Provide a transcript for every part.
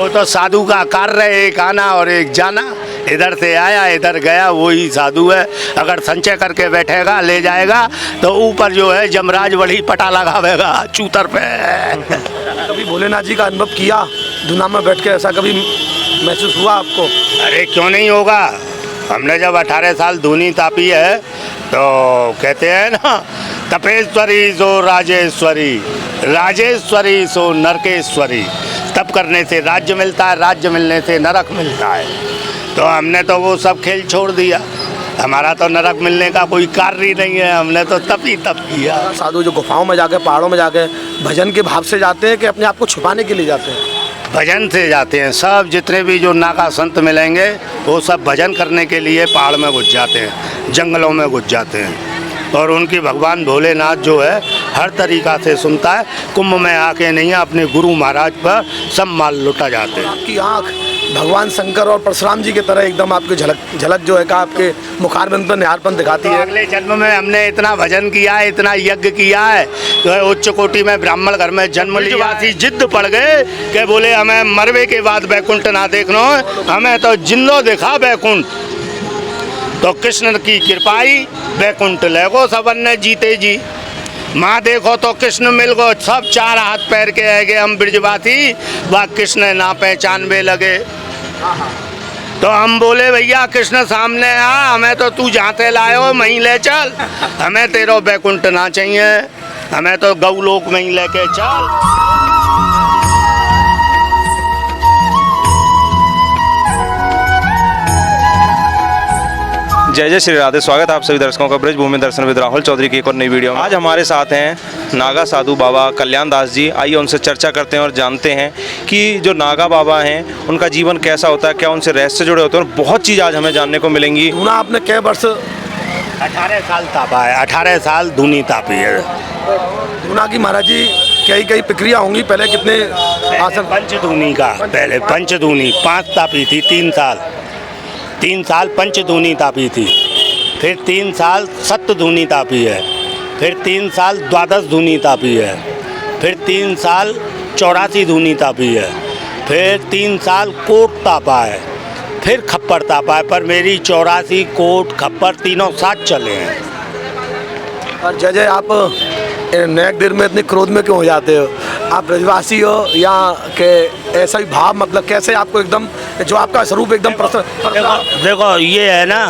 वो तो साधु का कार्य है, एक आना और एक जाना। इधर से आया इधर गया, वही साधु है। अगर संचय करके बैठेगा ले जाएगा तो ऊपर जो है जमराज बड़ी पटा लगावेगा चूतर पे। कभी भोलेनाथ जी का अनुभव किया धुना में बैठ के, ऐसा कभी महसूस हुआ आपको? अरे क्यों नहीं होगा। हमने जब 18 साल धुनी तापी है तो कहते हैं ना, तपेश्वरी सो राजेश्वरी, राजेश्वरी सो नरकेश्वरी। तप करने से राज्य मिलता है, राज्य मिलने से नरक मिलता है। तो हमने तो वो सब खेल छोड़ दिया। हमारा तो नरक मिलने का कोई कार्य ही नहीं है, हमने तो तप ही तप किया। साधु जो गुफाओं में जाके, पहाड़ों में जाके भजन के भाव से जाते हैं कि अपने आप को छुपाने के लिए जाते हैं? भजन से जाते हैं। सब जितने भी जो नागा संत मिलेंगे वो सब भजन करने के लिए पहाड़ में घुस जाते हैं, जंगलों में घुस जाते हैं। और उनकी भगवान भोलेनाथ जो है हर तरीक़ा से सुनता है। कुंभ में आके नहीं, अपने गुरु महाराज पर सब माल लुटा जाते हैं। आपकी आँख भगवान शंकर और परशुराम जी की तरह एकदम आपकी झलक जो है का आपके मुखारबिंद पर निहारपन दिखाती है। अगले जन्म में हमने इतना भजन किया है, इतना यज्ञ किया है, तो उच्च कोटि में ब्राह्मण घर में जन्म लिया। जिद्द पड़ गए कि बोले हमें मरवे के बाद बैकुंठ ना देखना, हमें तो जिंदो दिखा बैकुंठ। तो कृष्ण की कृपाई बैकुंठ ले गो सबन ने जीते जी। माँ देखो तो कृष्ण मिल गो, सब चार हाथ पैर के है गए हम ब्रजवासी, वह कृष्ण ना पहचानवे लगे। तो हम बोले भैया कृष्ण सामने आ, हमें तो तू जाते लायो वहीं ले चल, हमें तेरो बैकुंठ ना चाहिए, हमें तो गौलोक में ही लेके चल। जय जय श्री राधे। स्वागत है आप सभी दर्शकों का ब्रजभूमि दर्शन विद राहुल चौधरी की एक और नई वीडियो में। आज हमारे साथ हैं नागा साधु बाबा कल्याण दास जी। आइए उनसे चर्चा करते हैं और जानते हैं कि जो नागा बाबा हैं उनका जीवन कैसा होता है, क्या उनसे रहस्य जुड़े होते हैं, और बहुत चीज़ आज हमें जानने को मिलेंगी। धुना आपने कै वर्ष? 18 साल तापा है, 18 साल धुनी तापी है। धुना की महाराज जी कई प्रक्रिया होंगी। पहले कितने आसन? पंचधुनी का, पहले पंचधुनी 5 तापी थी, 3 साल पंचधुनी तापी थी, फिर 3 साल सप्तधुनी तापी है, फिर 3 साल द्वादश धुनी तापी है, फिर 3 साल 84 धुनी तापी है, फिर 3 साल कोट तापा है, फिर खप्पर तापा है। पर मेरी 84 कोट खप्पर तीनों साथ चले हैं। और जय आप नेक देर में इतने क्रोध में क्यों हो जाते हो? आप ब्रजवासी हो या के ऐसा ही भाव, मतलब कैसे आपको एकदम जो आपका स्वरूप एकदम देखो ये है ना,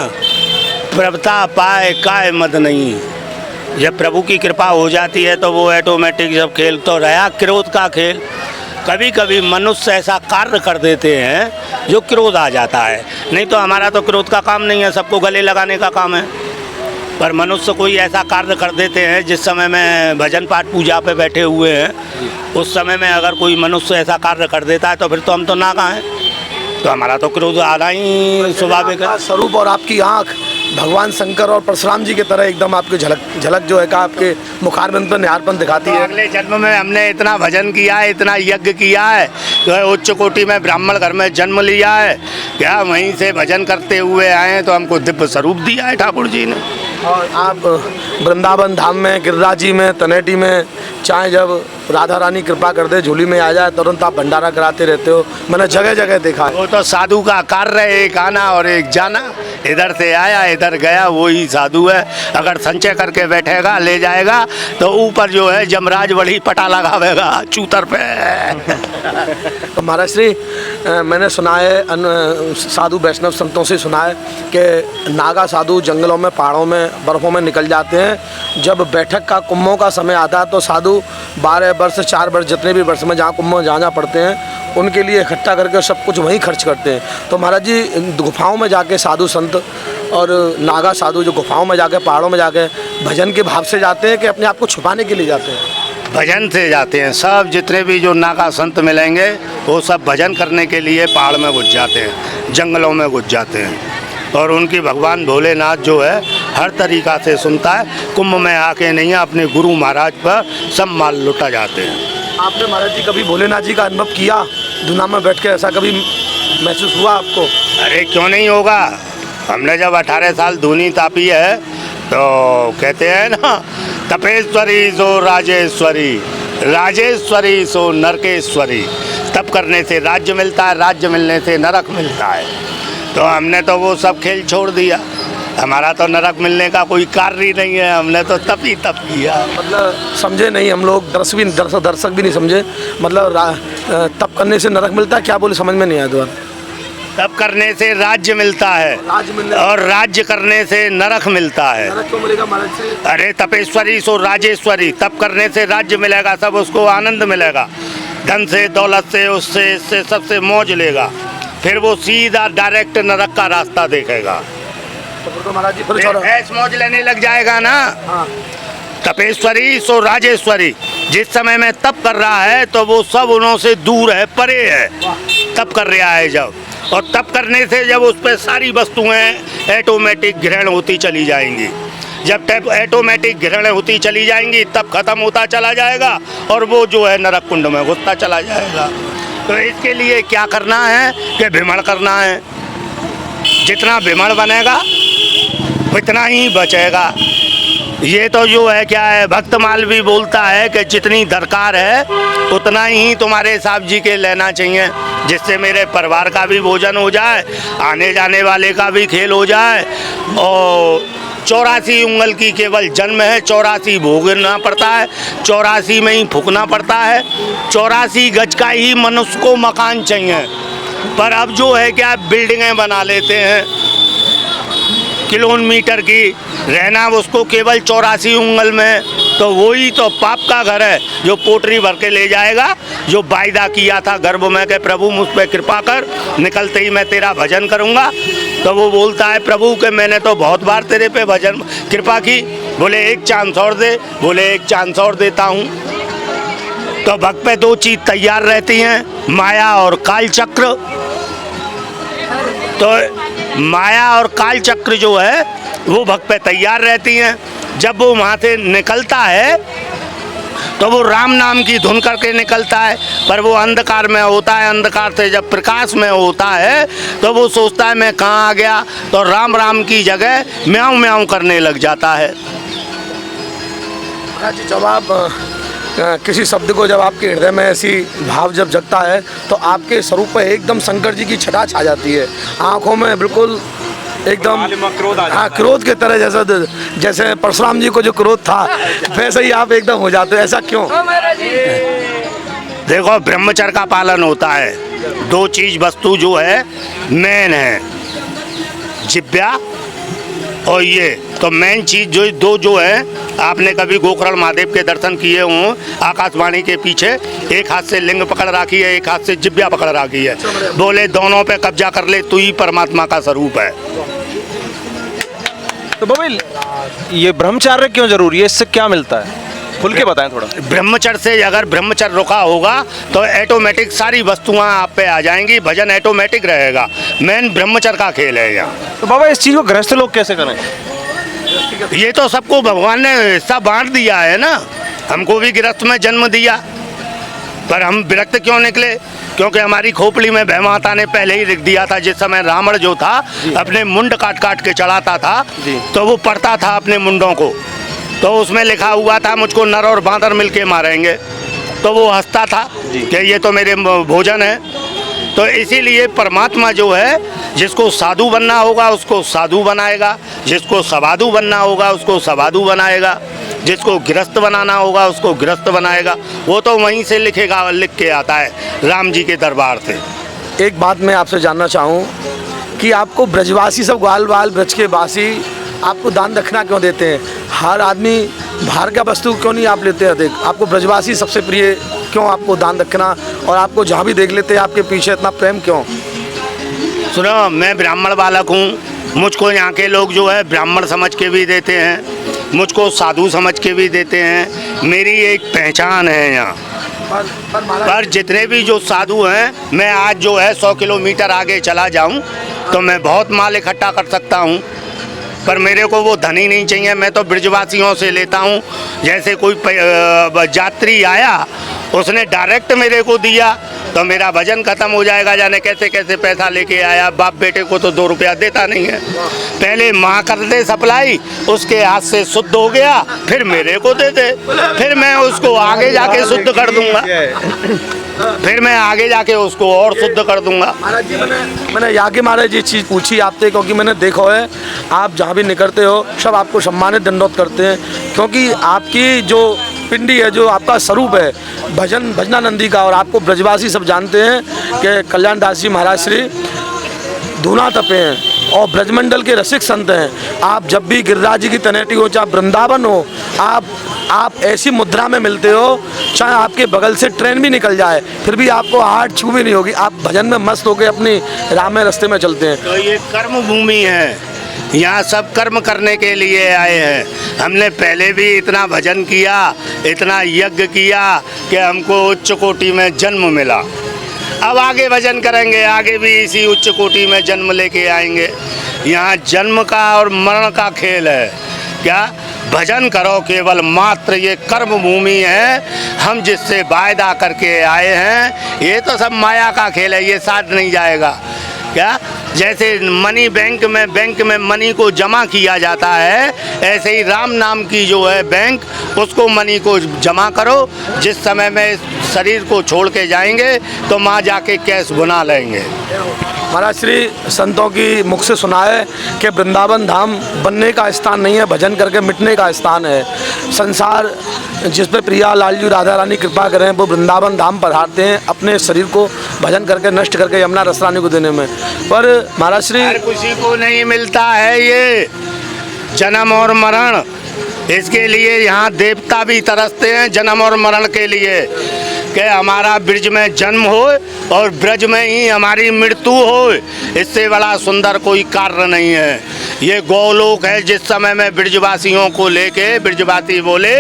प्रभुता पाए काय मत नहीं। जब प्रभु की कृपा हो जाती है तो वो ऑटोमेटिक जब खेल तो रहा क्रोध का खेल। कभी कभी मनुष्य ऐसा कार्य कर देते हैं जो क्रोध आ जाता है, नहीं तो हमारा तो क्रोध का काम नहीं है, सबको गले लगाने का काम है। पर मनुष्य कोई ऐसा कार्य कर देते हैं, जिस समय में भजन पाठ पूजा पे बैठे हुए हैं उस समय में अगर कोई मनुष्य ऐसा कार्य कर देता है तो फिर तो हम तो नागा हैं, तो हमारा तो क्रोध आना ही स्वाभाविक है। स्वरूप और आपकी आँख भगवान शंकर और परशुराम जी की तरह एकदम आपकी झलक जो है का आपके मुखारबिंद पर निहारपन दिखाती है। अगले जन्म में हमने इतना भजन किया है, इतना यज्ञ किया है, जो है उच्च कोटि में ब्राह्मण घर में जन्म लिया है, क्या वहीं से भजन करते हुए आए हैं, तो हमको दिव्य स्वरूप दिया है ठाकुर जी ने। और आप वृंदावन धाम में, गिरिराज जी में, तनेटी में, चाहे जब राधा रानी कृपा कर दे झोली में आ जाए तुरंत आप भंडारा कराते रहते हो, मैंने जगह जगह देखा है। वो तो साधु का कार्य है, एक आना और एक जाना। इधर से आया इधर गया, वही साधु है। अगर संचय करके बैठेगा ले जाएगा तो ऊपर जो है जमराज बड़ी पटा लगावेगा चूतर पे। तो महाराज श्री मैंने सुना है, साधु वैष्णव संतों से सुना है कि नागा साधु जंगलों में, पहाड़ों में, बर्फ़ों में निकल जाते हैं। जब बैठक का कुंभों का समय आता है तो साधु 12 वर्ष 4 वर्ष जितने भी वर्ष में जहाँ कुंभ में जाना पड़ते हैं उनके लिए इकट्ठा करके सब कुछ वहीं खर्च करते हैं। तो महाराज जी गुफाओं में जाके साधु संत और नागा साधु जो गुफाओं में जाके, पहाड़ों में जाके भजन के भाव से जाते हैं कि अपने आप को छुपाने के लिए जाते हैं? भजन से जाते हैं। सब जितने भी जो नागा संत मिलेंगे वो सब भजन करने के लिए पहाड़ में घुस जाते हैं, जंगलों में घुस जाते हैं। और उनकी भगवान भोलेनाथ जो है हर तरीक़ा से सुनता है। कुंभ में आके नहीं, अपने गुरु महाराज पर सब माल लुटा जाते हैं। आपने महाराज जी कभी भोलेनाथ जी का अनुभव किया धुना में बैठ के, ऐसा कभी महसूस हुआ आपको? अरे क्यों नहीं होगा। हमने जब 18 साल धुनी तापी है तो कहते हैं ना, तपेश्वरी सो राजेश्वरी, राजेश्वरी सो नरकेश्वरी। तप तप करने से राज्य मिलता है, राज्य मिलने से नरक मिलता है। तो हमने तो वो सब खेल छोड़ दिया, हमारा तो नरक मिलने का कोई कार्य ही नहीं है, हमने तो तप ही तप किया। मतलब समझे नहीं हम लोग, दर्शक भी नहीं समझे। मतलब तप करने से नरक मिलता है, क्या बोले समझ में नहीं आया दोबारा। तप करने से राज्य मिलता है और राज्य करने से नरक मिलता है। नरक क्यों मिलेगा महाराज से? अरे तपेश्वरी सो राजेश्वरी, तप करने से राज्य मिलेगा, सब उसको आनंद मिलेगा, धन से दौलत से उससे इससे सबसे मौज लेगा, फिर वो सीधा डायरेक्ट नरक का रास्ता देखेगा। तो महाराज जी फिर ऐस मौज लेने लग जाएगा ना। हाँ। तपेश्वरी सो राजेश्वरी, जिस समय में तप कर रहा है तो वो सब उन्हों से दूर है, परे है, तप कर रहा है जब। और तप करने से जब उस पर सारी वस्तुएं ऑटोमेटिक ग्रहण होती चली जाएंगी, जब तप ऑटोमेटिक ग्रहण होती चली जाएंगी तब खत्म होता चला जाएगा और वो जो है नरक कुंड में घुसता चला जाएगा। तो इसके लिए क्या करना है कि भ्रमण करना है, जितना भ्रमण बनेगा उतना ही बचेगा। ये तो जो है क्या है, भक्तमाल भी बोलता है कि जितनी दरकार है उतना ही तुम्हारे साहब जी के लेना चाहिए, जिससे मेरे परिवार का भी भोजन हो जाए, आने जाने वाले का भी खेल हो जाए। और 84 उंगल की केवल जन्म है, 84 भोगना पड़ता है, 84 में ही फूकना पड़ता है, 84 गज का ही मनुष्य को मकान चाहिए। पर अब जो है क्या, बिल्डिंगें बना लेते हैं किलोमीटर की, रहना उसको केवल 84 उंगल में, तो वही तो पाप का घर है जो पोटरी भर के ले जाएगा। जो वायदा किया था गर्भ में कि प्रभु मुझ पर कृपा कर, निकलते ही मैं तेरा भजन करूंगा, तो वो बोलता है प्रभु कि मैंने तो बहुत बार तेरे पे भजन कृपा की, बोले एक चांस और दे, बोले एक चांस और देता हूँ। तो भक्त पे दो चीज़ तैयार रहती हैं, माया और काल चक्र। तो माया और काल चक्र जो है वो भक्त पे तैयार रहती हैं। जब वो वहाँ से निकलता है तो वो राम नाम की धुन करके निकलता है, पर वो अंधकार में होता है, अंधकार से जब प्रकाश में होता है तो वो सोचता है मैं कहाँ आ गया, तो राम राम की जगह म्याऊं म्याऊं करने लग जाता है। जब आप किसी शब्द को, जब आपके हृदय में ऐसी भाव जब जगता है तो आपके स्वरूप पर एकदम शंकर जी की छटा छा जाती है, आंखों में बिल्कुल एकदम हाँ क्रोध के तरह, जैसे परशुराम जी को जो क्रोध था वैसे ही आप एकदम हो जाते हो। ऐसा क्यों? देखो ब्रह्मचर्य का पालन होता है, दो चीज वस्तु जो है मेन है, जिब्या और ये तो मेन चीज जो दो जो है। आपने कभी गोकर्ण महादेव के दर्शन किए हों, आकाशवाणी के पीछे एक हाथ से लिंग पकड़ रखी है, एक हाथ से जिब्या पकड़ रखी है, बोले दोनों पे कब्जा कर ले तू ही परमात्मा का स्वरूप है। तो बाबा ये ब्रह्मचर्य क्यों जरूरी है, इससे क्या मिलता है, खुल के बताएं थोड़ा। ब्रह्मचर्य से अगर ब्रह्मचर्य रुका होगा तो ऑटोमेटिक सारी वस्तुएं आप पे आ जाएंगी, भजन ऑटोमेटिक रहेगा। मेन ब्रह्मचर्य का खेल है यहाँ। तो बाबा इस चीज़ को गृहस्थ लोग कैसे करें? ये तो सबको भगवान ने हिस्सा बांट दिया है ना, हमको भी गृहस्थ में जन्म दिया, पर हम विरक्त क्यों निकले? क्योंकि हमारी खोपड़ी में भय माता ने पहले ही लिख दिया था। जिस समय रावण जो था अपने मुंड काट काट के चढ़ाता था तो वो पढ़ता था अपने मुंडों को, तो उसमें लिखा हुआ था मुझको नर और बांदर मिलके मारेंगे, तो वो हंसता था कि ये तो मेरे भोजन है। तो इसीलिए परमात्मा जो है, जिसको साधु बनना होगा उसको साधु बनाएगा, जिसको सवाधु बनना होगा उसको सवाधु बनाएगा, जिसको गृहस्थ बनाना होगा उसको गृहस्थ बनाएगा। वो तो वहीं से लिखेगा, लिख के आता है राम जी के दरबार से। एक बात मैं आपसे जानना चाहूँ कि आपको ब्रजवासी सब ग्वाल बाल ब्रज के वासी आपको दान दक्षिणा क्यों देते हैं? हर आदमी बाहर का वस्तु क्यों नहीं आप लेते अधिक? आपको ब्रजवासी सबसे प्रिय क्यों, आपको दान दक्षिणा, और आपको जहाँ भी देख लेते हैं आपके पीछे इतना प्रेम क्यों? सुनो, मैं ब्राह्मण बालक हूँ, मुझको यहाँ के लोग जो है ब्राह्मण समझ के भी देते हैं, मुझको साधु समझ के भी देते हैं, मेरी एक पहचान है यहाँ। पर जितने भी जो साधु हैं, मैं आज जो है 100 किलोमीटर आगे चला जाऊँ तो मैं बहुत माल इकट्ठा कर सकता हूँ, पर मेरे को वो धन ही नहीं चाहिए। मैं तो ब्रजवासियों से लेता हूँ। जैसे कोई यात्री आया, उसने डायरेक्ट मेरे को दिया तो मेरा वजन खत्म हो जाएगा। जाने कैसे कैसे पैसा लेके आया, बाप बेटे को तो 2 रुपया देता नहीं है। पहले माँ कर दे सप्लाई, उसके हाथ से शुद्ध हो गया, फिर मेरे को दे दे, फिर मैं उसको आगे जाके शुद्ध कर दूंगा। फिर मैं आगे जाके उसको और शुद्ध कर दूंगा। महाराज जी मैंने यहाँ के महाराज ये चीज़ पूछी आपसे क्योंकि मैंने देखा है आप जहाँ भी निकलते हो सब आपको सम्मानित दंडोत करते हैं, क्योंकि आपकी जो पिंडी है, जो आपका स्वरूप है भजनानंदी का, और आपको ब्रजवासी सब जानते हैं कि कल्याण दास जी महाराज श्री धूना तपे हैं और ब्रजमंडल के रसिक संत हैं। आप जब भी गिरिराज जी की तनेटी हो, चाहे वृंदावन हो, आप ऐसी मुद्रा में मिलते हो, चाहे आपके बगल से ट्रेन भी निकल जाए फिर भी आपको हाथ छू भी नहीं होगी, आप भजन में मस्त होकर अपनी राम में रास्ते में चलते हैं। तो ये कर्म भूमि है, यहाँ सब कर्म करने के लिए आए हैं। हमने पहले भी इतना भजन किया, इतना यज्ञ किया कि हमको उच्च कोटि में जन्म मिला। अब आगे भजन करेंगे, आगे भी इसी उच्च कोटि में जन्म लेके आएंगे। यहाँ जन्म का और मरण का खेल है। क्या भजन करो केवल मात्र, ये कर्म भूमि है। हम जिससे वायदा करके आए हैं, ये तो सब माया का खेल है, ये साथ नहीं जाएगा। क्या जैसे मनी बैंक में मनी को जमा किया जाता है, ऐसे ही राम नाम की जो है बैंक, उसको मनी को जमा करो। जिस समय में शरीर को छोड़ के जाएंगे तो वहाँ जाके कैश बुना लेंगे। महाराज श्री संतों की मुख से सुना है कि वृंदावन धाम बनने का स्थान नहीं है, भजन करके मिटने का स्थान है। संसार जिस पे प्रिया लालजू राधा रानी कृपा करें, वो वृंदावन धाम पधारते हैं अपने शरीर को भजन करके नष्ट करके यमुना रस रानी को देने में। पर महाराज श्री हर किसी को नहीं मिलता है ये जन्म और मरण। इसके लिए यहाँ देवता भी तरसते हैं जन्म और मरण के लिए कि हमारा ब्रज में जन्म हो और ब्रज में ही हमारी मृत्यु हो। इससे बड़ा सुंदर कोई कार्य नहीं है। ये गौलोक है। जिस समय में ब्रजवासियों को लेके ब्रजवासी बोले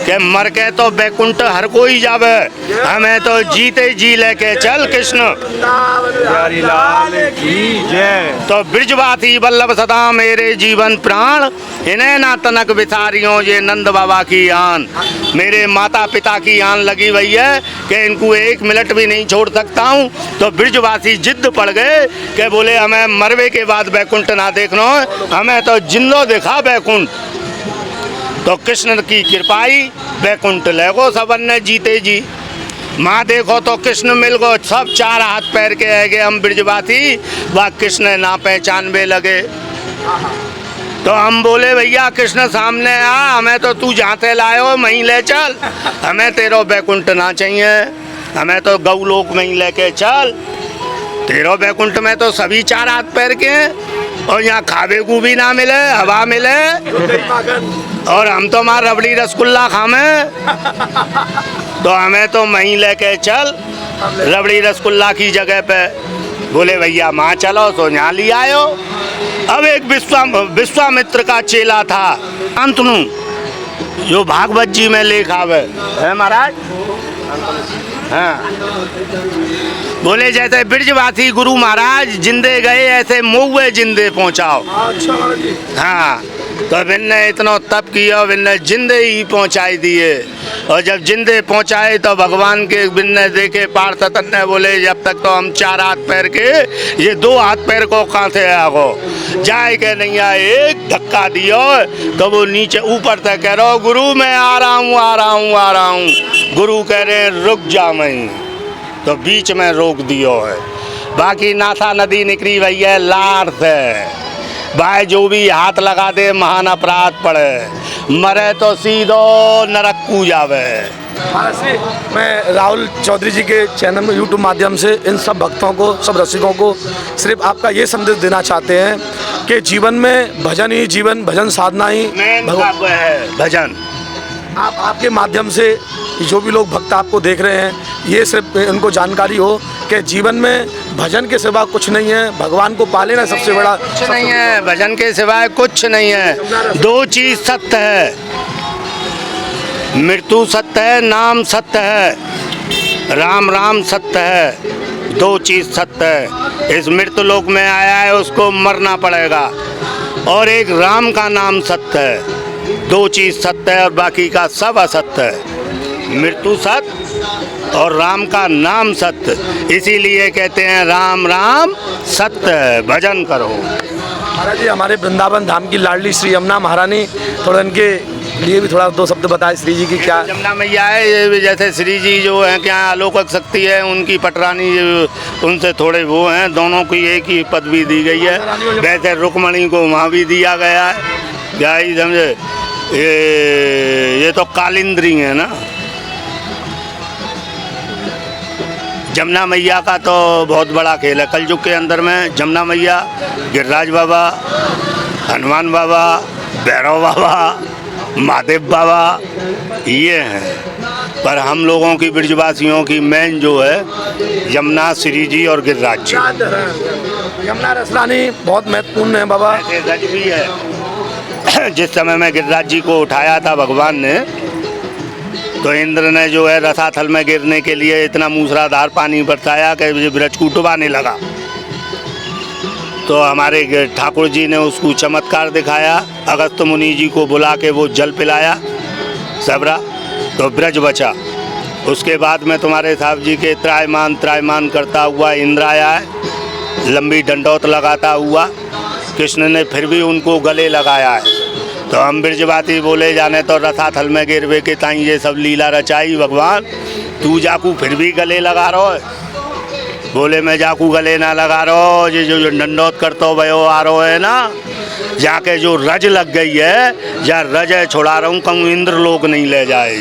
कि मर के तो बैकुंठ हर कोई जावे, हमें तो जीते जी लेके चल कृष्ण प्यारी लाल की जय। तो ब्रजवासी वल्लभ सदा मेरे जीवन प्राण, इन्हें ना तनक बिसारियों ये नंद बाबा की आन। मेरे माता पिता की आन लगी हुई है कि इनको एक मिनट भी नहीं छोड़ सकता हूँ। तो ब्रजवासी जिद्द पड़ गए कि बोले हमें मरवे के बाद बैकुंठ ना देखना, हमें तो जिंदो देखा बैकुंठ। तो कृष्ण की कृपाई बैकुंठ ले गो सबन ने जीते जी। माँ देखो तो कृष्ण मिल गो, सब चार हाथ पैर के है गए हम ब्रजवासी, वह कृष्ण ना पहचानवे लगे। तो हम बोले भैया कृष्ण सामने आ, हमें तो तू जहाँ से लाए हो वहीं ले चल, हमें तेरो बैकुंठ ना चाहिए, हमें तो गौलोक में ही लेके चल। तेरो बैकुंठ में तो सभी चार हाथ पैर के हैं और यहाँ खावे को भी ना मिले, हवा मिले, और हम तो मार रबड़ी रसगुल्ला खामे। तो हमें तो वहीं लेके चल रबड़ी रसगुल्ला की जगह पे। बोले भैया माँ चलो, तो यहाँ ले आयो। अब एक विश्वामित्र का चेला था अंतनु, जो भागवत जी में लेख आवे है महाराज। हाँ, बोले जैसे ब्रजवासी गुरु महाराज जिंदे गए, ऐसे मऊए जिंदे पहुँचाओ। हाँ, तो बिन्ने इतना तप किया, बिन्ने जिंदे ही पहुँचाई दिए। और जब जिंदे पहुँचाए तो भगवान के बिन्ने देखे पार्थतन ने बोले जब तक तो हम चार हाथ पैर के, ये दो हाथ पैर को कहाँ से आगो जाए के नहीं आए। एक धक्का दियो तो वो नीचे ऊपर तक कह रहा गुरु मैं आ रहा हूँ आ रहा हूँ आ रहा हूँ। गुरु कह रहे हैं रुक जा, मैं तो बीच में रोक दियो है। बाकी नाथा नदी निकली भई है लार से, भाई जो भी हाथ लगा दे महान अपराध पड़े, मरे तो सीधो नरक को जावे। मैं राहुल चौधरी जी के चैनल में यूट्यूब माध्यम से इन सब भक्तों को, सब रसिकों को सिर्फ आपका ये संदेश देना चाहते हैं कि जीवन में भजन ही जीवन, भजन साधना ही भजन। आपके माध्यम से जो भी लोग भक्त आपको देख रहे हैं, ये सिर्फ उनको जानकारी हो कि जीवन में भजन के सिवा कुछ नहीं है, भगवान को पा लेना सबसे बड़ा। कुछ नहीं है, भजन के सिवाय कुछ नहीं है। दो चीज सत्य है, मृत्यु सत्य है, नाम सत्य है, राम राम सत्य है। दो चीज सत्य है। इस मृत्यु लोक में आया है उसको मरना पड़ेगा, और एक राम का नाम सत्य है। दो चीज सत्य है और बाकी का सब असत्य है। मृत्यु सत्य और राम का नाम सत्य, इसीलिए कहते हैं राम राम सत्य है। भजन करो। महाराज जी, हमारे वृंदावन धाम की लाडली श्री यमुना महारानी, थोड़ा इनके लिए भी थोड़ा 2 शब्द बताए श्री जी की क्या। जमुना मैया है, ये भी जैसे श्री जी जो हैं क्या अलौकिक शक्ति है, उनकी पटरानी उनसे थोड़े वो हैं, दोनों की एक ही पदवी दी गई है। वैसे रुक्मणी को वहाँ भी दिया गया है, क्या ही समझे। ये तो कालिंद्री है ना। जमुना मैया का तो बहुत बड़ा खेल है कलयुग के अंदर में। जमुना मैया, गिरिराज बाबा, हनुमान बाबा, भैरव बाबा, महादेव बाबा, ये हैं। पर हम लोगों की ब्रजवासियों की मेन जो है यमुना, श्री जी और गिरिराज जी। यमुना रसरानी बहुत महत्वपूर्ण है बाबा। ऐसे रज भी है। जिस समय में गिरिराज जी को उठाया था भगवान ने, तो इंद्र ने जो है रसातल में गिरने के लिए इतना मूसलाधार पानी बरसाया कि ब्रज को डुबाने लगा। तो हमारे ठाकुर जी ने उसको चमत्कार दिखाया, अगस्त मुनि जी को बुला के वो जल पिलाया सबरा, तो ब्रज बचा। उसके बाद में तुम्हारे साहब जी के त्रायमान करता हुआ इंद्र आया है, लंबी डंडौत लगाता हुआ। कृष्ण ने फिर भी उनको गले लगाया है। तो हम ब्रजवासी बोले जाने तो रसाथल में गिरवे के ताई ये सब लीला रचाई भगवान, तू जाकू फिर भी गले लगा रहो है। बोले मैं जाकू गले ना लगा रहो, ये जो डंडौत करतो भयो आ रहो है ना, जाके जो रज लग गई है, या रज है छुड़ा रहा हूँ, कहूँ इंद्र लोग नहीं ले जाए।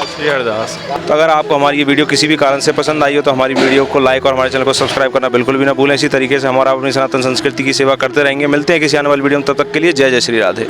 श्री हरदास। तो अगर आपको हमारी ये वीडियो किसी भी कारण से पसंद आई हो तो हमारी वीडियो को लाइक और हमारे चैनल को सब्सक्राइब करना बिल्कुल भी ना भूलें। इसी तरीके से हमारा अपनी सनातन संस्कृति की सेवा करते रहेंगे। मिलते हैं किसी आने वाली वीडियो में, तब तक के लिए जय जय श्री राधे।